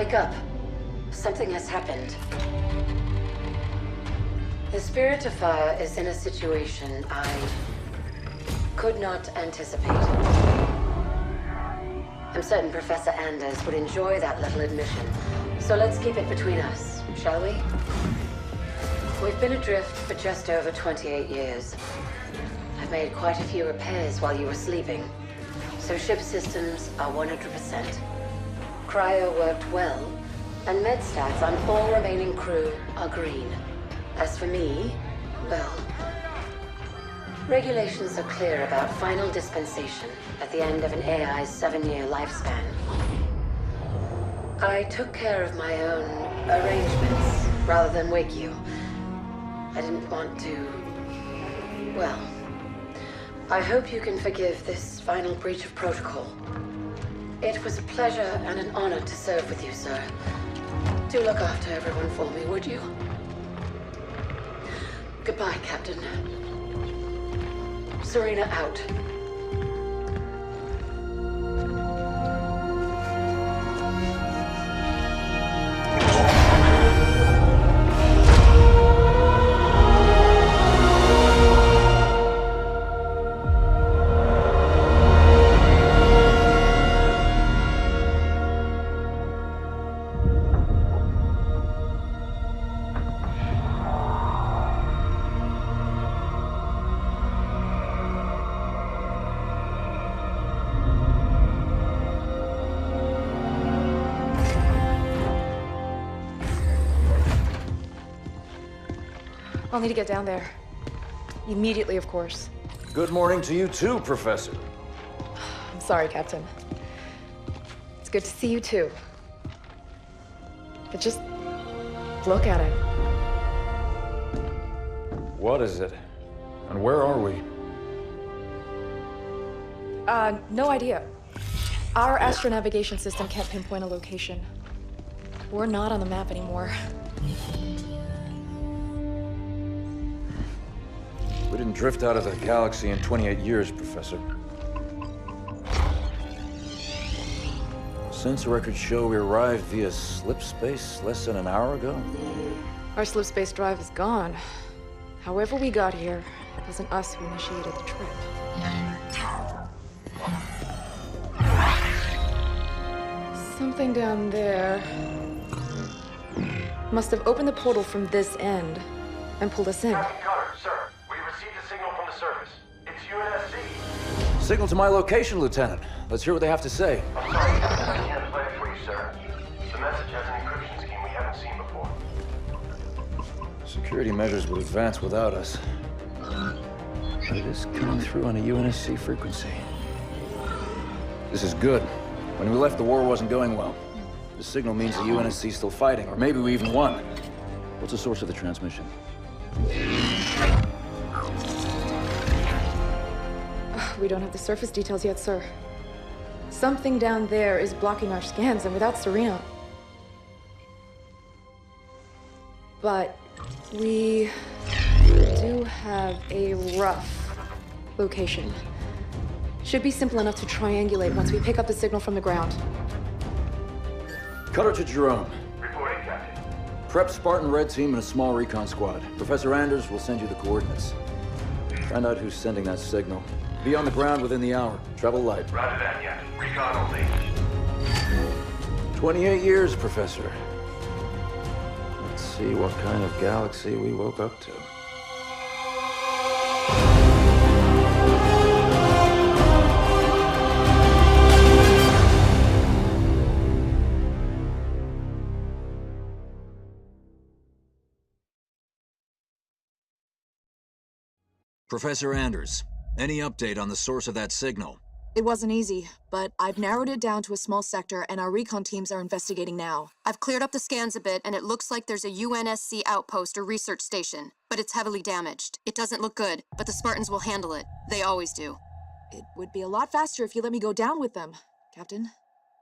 Wake up. Something has happened. The Spirit of Fire is in a situation I could not anticipate. I'm certain Professor Anders would enjoy that little admission. So let's keep it between us, shall we? We've been adrift for just over 28 years. I've made quite a few repairs while you were sleeping. So ship systems are 100%. Cryo worked well, and med stats on all remaining crew are green. As for me, well, regulations are clear about final dispensation at the end of an AI's 7-year lifespan. I took care of my own arrangements rather than wake you. I didn't want to... well, I hope you can forgive this final breach of protocol. It was a pleasure and an honor to serve with you, sir. Do look after everyone for me, would you? Goodbye, Captain. Serena out. I'll need to get down there. Immediately, of course. Good morning to you too, Professor. I'm sorry, Captain. It's good to see you too. But just look at it. What is it? And where are we? No idea. Our astronavigation system can't pinpoint a location. We're not on the map anymore. We didn't drift out of the galaxy in 28 years, Professor. Sensor records show we arrived via slip space less than an hour ago. Our slip space drive is gone. However we got here, it wasn't us who initiated the trip. Something down there must have opened the portal from this end and pulled us in. Captain Cutter, sir. We received a signal from the surface. It's UNSC. Signal to my location, Lieutenant. Let's hear what they have to say. I'm sorry, Captain. I can't play it for you, sir. The message has an encryption scheme we haven't seen before. Security measures would advance without us. But it is coming through on a UNSC frequency. This is good. When we left, the war wasn't going well. The signal means the UNSC's still fighting, or maybe we even won. What's the source of the transmission? We don't have the surface details yet, sir. Something down there is blocking our scans, and without Serena... But we do have a rough location. Should be simple enough to triangulate once we pick up the signal from the ground. Cutter to Jerome. Reporting, Captain. Prep Spartan Red Team and a small recon squad. Professor Anders will send you the coordinates. Find out who's sending that signal. Be on the ground within the hour. Travel light. Roger that, Captain. Recon only. 28 years, Professor. Let's see what kind of galaxy we woke up to. Professor Anders, any update on the source of that signal? It wasn't easy, but I've narrowed it down to a small sector and our recon teams are investigating now. I've cleared up the scans a bit and it looks like there's a UNSC outpost or research station, but it's heavily damaged. It doesn't look good, but the Spartans will handle it. They always do. It would be a lot faster if you let me go down with them, Captain.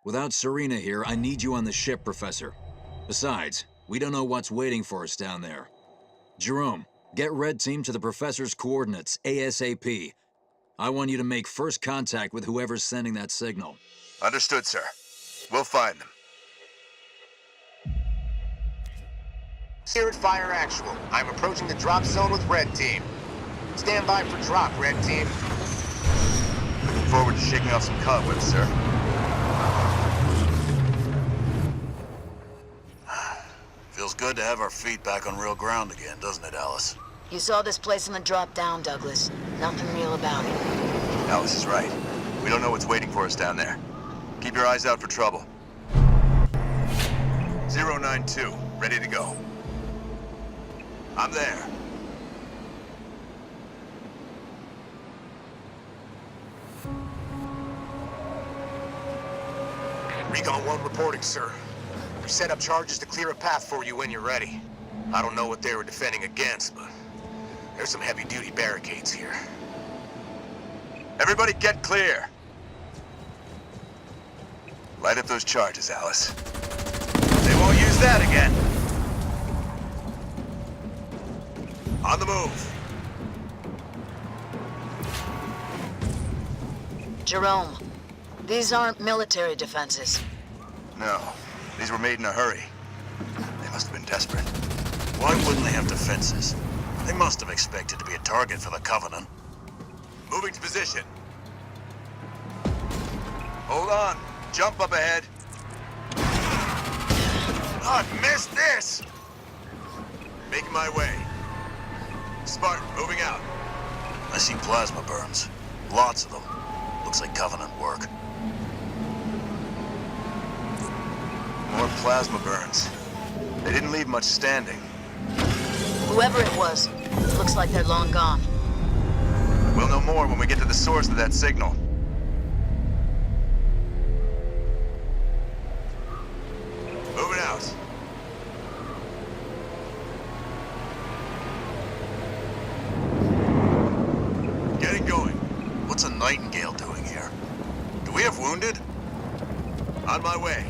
Without Serena here, I need you on the ship, Professor. Besides, we don't know what's waiting for us down there. Jerome, get Red Team to the Professor's coordinates, ASAP. I want you to make first contact with whoever's sending that signal. Understood, sir. We'll find them. Spirit Fire Actual. I'm approaching the drop zone with Red Team. Stand by for drop, Red Team. Looking forward to shaking off some cobwebs, sir. Feels good to have our feet back on real ground again, doesn't it, Alice? You saw this place in the drop down, Douglas. Nothing real about it. Alice is right. We don't know what's waiting for us down there. Keep your eyes out for trouble. 092, ready to go. I'm there. Recon 1 reporting, sir. We set up charges to clear a path for you when you're ready. I don't know what they were defending against, but there's some heavy-duty barricades here. Everybody get clear. Light up those charges, Alice. They won't use that again. On the move. Jerome, these aren't military defenses. No, these were made in a hurry. They must have been desperate. Why wouldn't they have defenses? They must have expected to be a target for the Covenant. Moving to position. Hold on. Jump up ahead. I missed this! Making my way. Spartan, moving out. I see plasma burns. Lots of them. Looks like Covenant work. More plasma burns. They didn't leave much standing. Whoever it was, looks like they're long gone. We'll know more when we get to the source of that signal. Moving out. Getting going. What's a Nightingale doing here? Do we have wounded? On my way.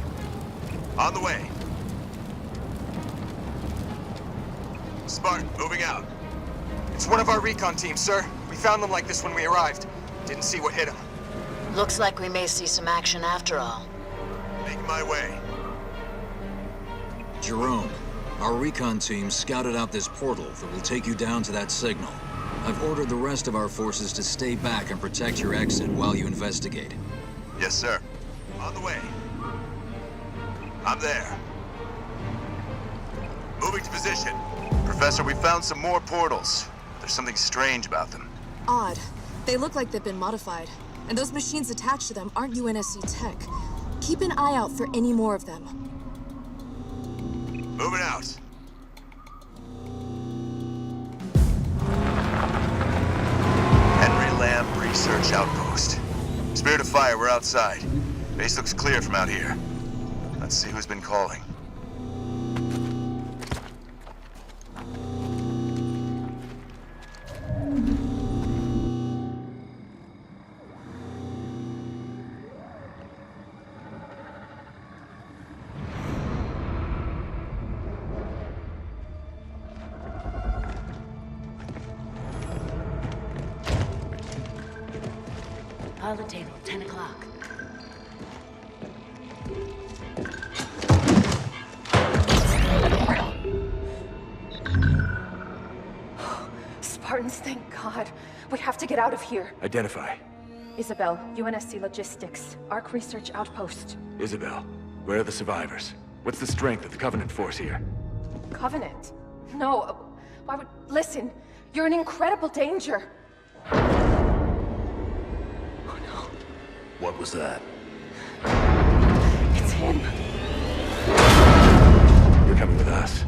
On the way. Spartan, moving out. It's one of our recon teams, sir. We found them like this when we arrived. Didn't see what hit them. Looks like we may see some action after all. Making my way. Jerome, our recon team scouted out this portal that will take you down to that signal. I've ordered the rest of our forces to stay back and protect your exit while you investigate. Yes, sir. On the way. I'm there. Moving to position. Professor, we found some more portals. There's something strange about them. Odd. They look like they've been modified. And those machines attached to them aren't UNSC tech. Keep an eye out for any more of them. Moving out. Henry Lamb Research Outpost. Spirit of Fire, we're outside. Base looks clear from out here. Let's see who's been calling. Pilot table, 10 o'clock. Spartans, thank God. We have to get out of here. Identify. Isabel, UNSC Logistics, Arc Research Outpost. Isabel, where are the survivors? What's the strength of the Covenant force here? Covenant? No, why would... Listen, you're in incredible danger. What was that? It's him. You're coming with us.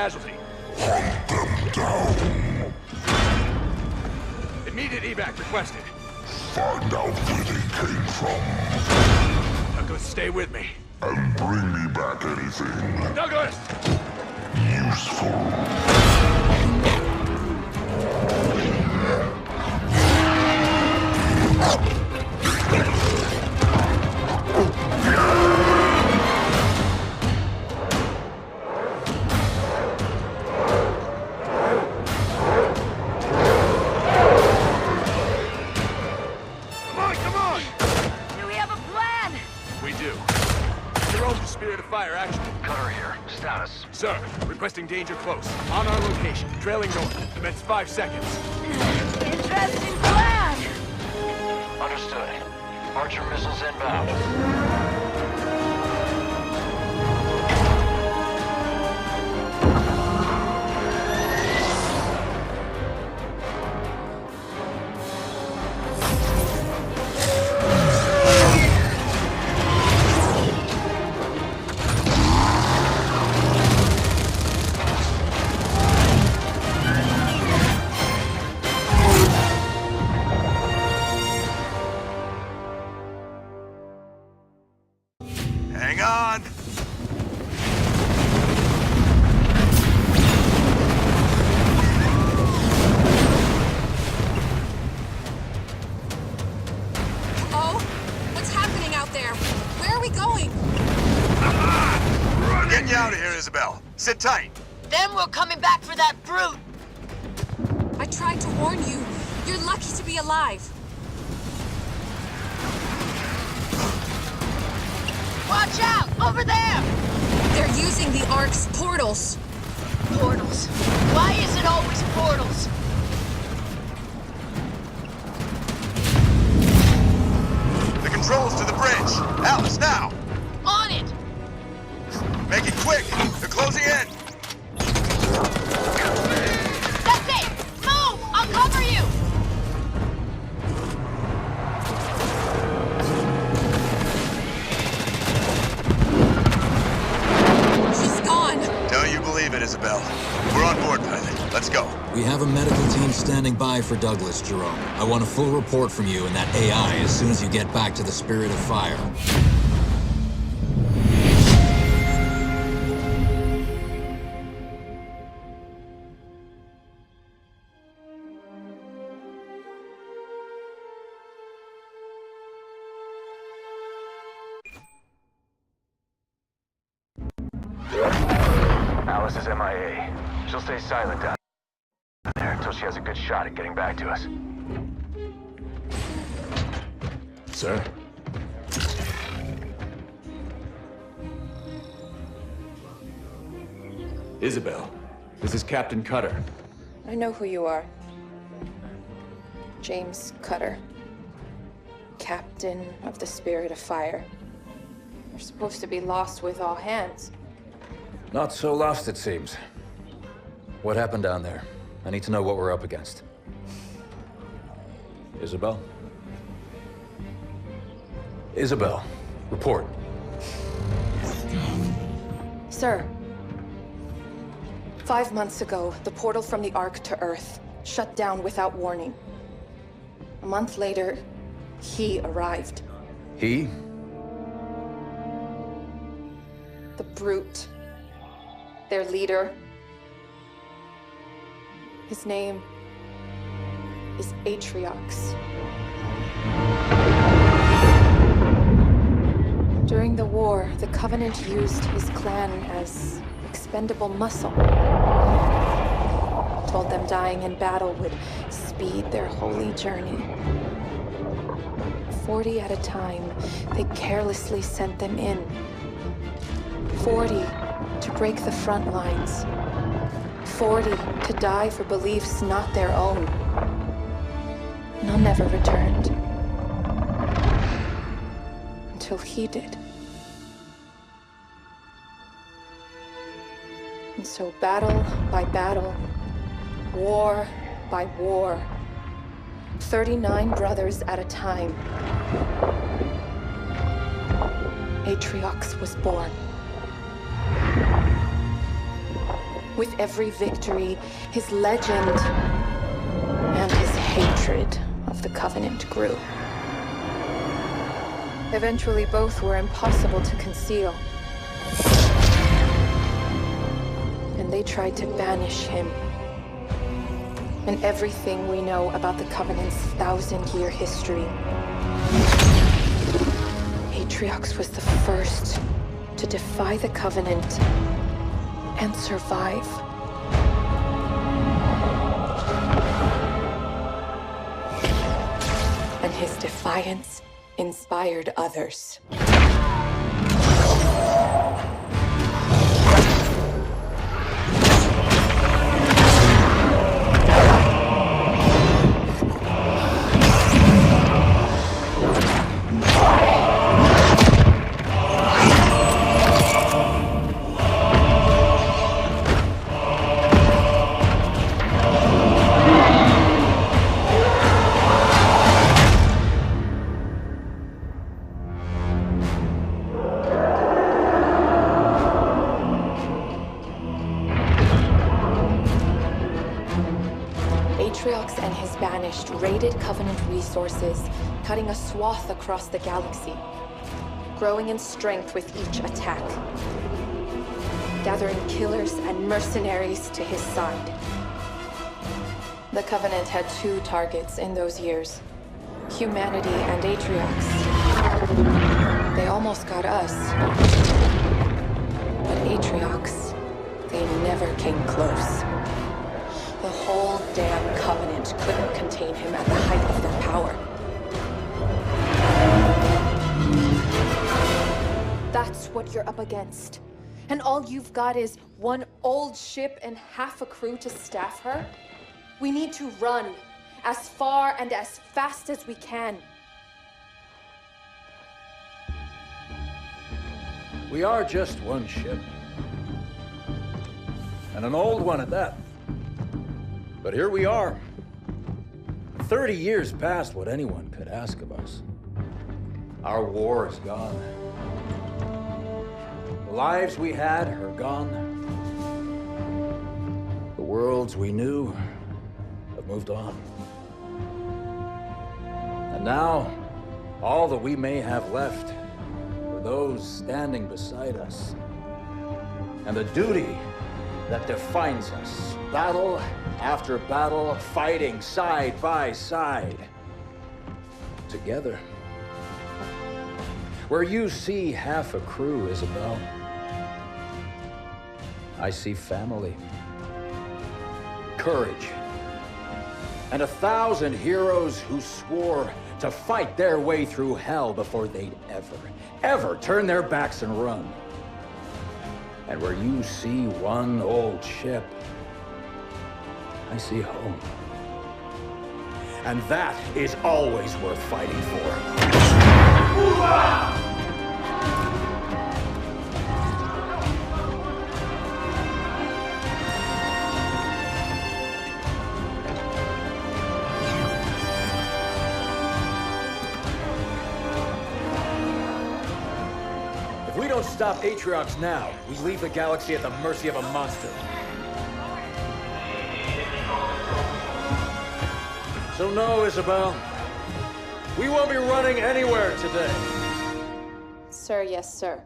casualty. Immediate evac requested. Find out where they came from. Douglas, stay with me. And bring me back anything Douglas! useful. Come on! Do we have a plan? We do. Jerome's Spirit of Fire action. Cutter here. Status. Sir, requesting danger close. On our location. Trailing north. Commence 5 seconds. Interesting plan. Understood. Archer missiles inbound. Hang on! Oh? What's happening out there? Where are we going? Getting you out of here, Isabel. Sit tight. Then we're coming back for that brute. I tried to warn you. You're lucky to be alive. Watch out! Over there! They're using the Ark's portals. Portals. Why is it always portals? The controls to the bridge. Alice, now! On it! Make it quick! They're closing in! That's it! Move! I'll cover you! She's gone. Don't you believe it, Isabel? We're on board, pilot. Let's go. We have a medical team standing by for Douglas, Jerome. I want a full report from you and that AI as soon as you get back to the Spirit of Fire. Alice is MIA. She'll stay silent down there until she has a good shot at getting back to us. Sir? Isabel, this is Captain Cutter. I know who you are. James Cutter. Captain of the Spirit of Fire. You're supposed to be lost with all hands. Not so lost, it seems. What happened down there? I need to know what we're up against. Isabel? Isabel, report. Sir. 5 months ago, the portal from the Ark to Earth shut down without warning. A month later, he arrived. He? The Brute. Their leader. His name is Atriox. During the war, the Covenant used his clan as expendable muscle. Told them dying in battle would speed their holy journey. 40 at a time, they carelessly sent them in. 40 to break the front lines. 40 to die for beliefs not their own. None ever returned. Until he did. And so battle by battle, war by war, 39 brothers at a time, Atriox was born. With every victory, his legend and his hatred of the Covenant grew. Eventually, both were impossible to conceal. And they tried to banish him. And everything we know about the Covenant's 1,000-year history. Atriox was the first to defy the Covenant and survive. And his defiance inspired others. Atriox and his Banished raided Covenant resources, cutting a swath across the galaxy, growing in strength with each attack, gathering killers and mercenaries to his side. The Covenant had two targets in those years: humanity and Atriox. They almost got us, but Atriox, they never came close. The whole damn Covenant couldn't contain him at the height of their power. That's what you're up against. And all you've got is one old ship and half a crew to staff her? We need to run as far and as fast as we can. We are just one ship. And an old one at that. But here we are. 30 years past what anyone could ask of us. Our war is gone. The lives we had are gone. The worlds we knew have moved on. And now, all that we may have left are those standing beside us. And the duty that defines us. Battle after battle, fighting side by side. Together. Where you see half a crew, Isabel, I see family, courage, and 1,000 heroes who swore to fight their way through hell before they'd ever turn their backs and run. And where you see one old ship, I see home. And that is always worth fighting for. If we don't stop Atriox now, we leave the galaxy at the mercy of a monster. So no, Isabel. We won't be running anywhere today. Sir, yes, sir.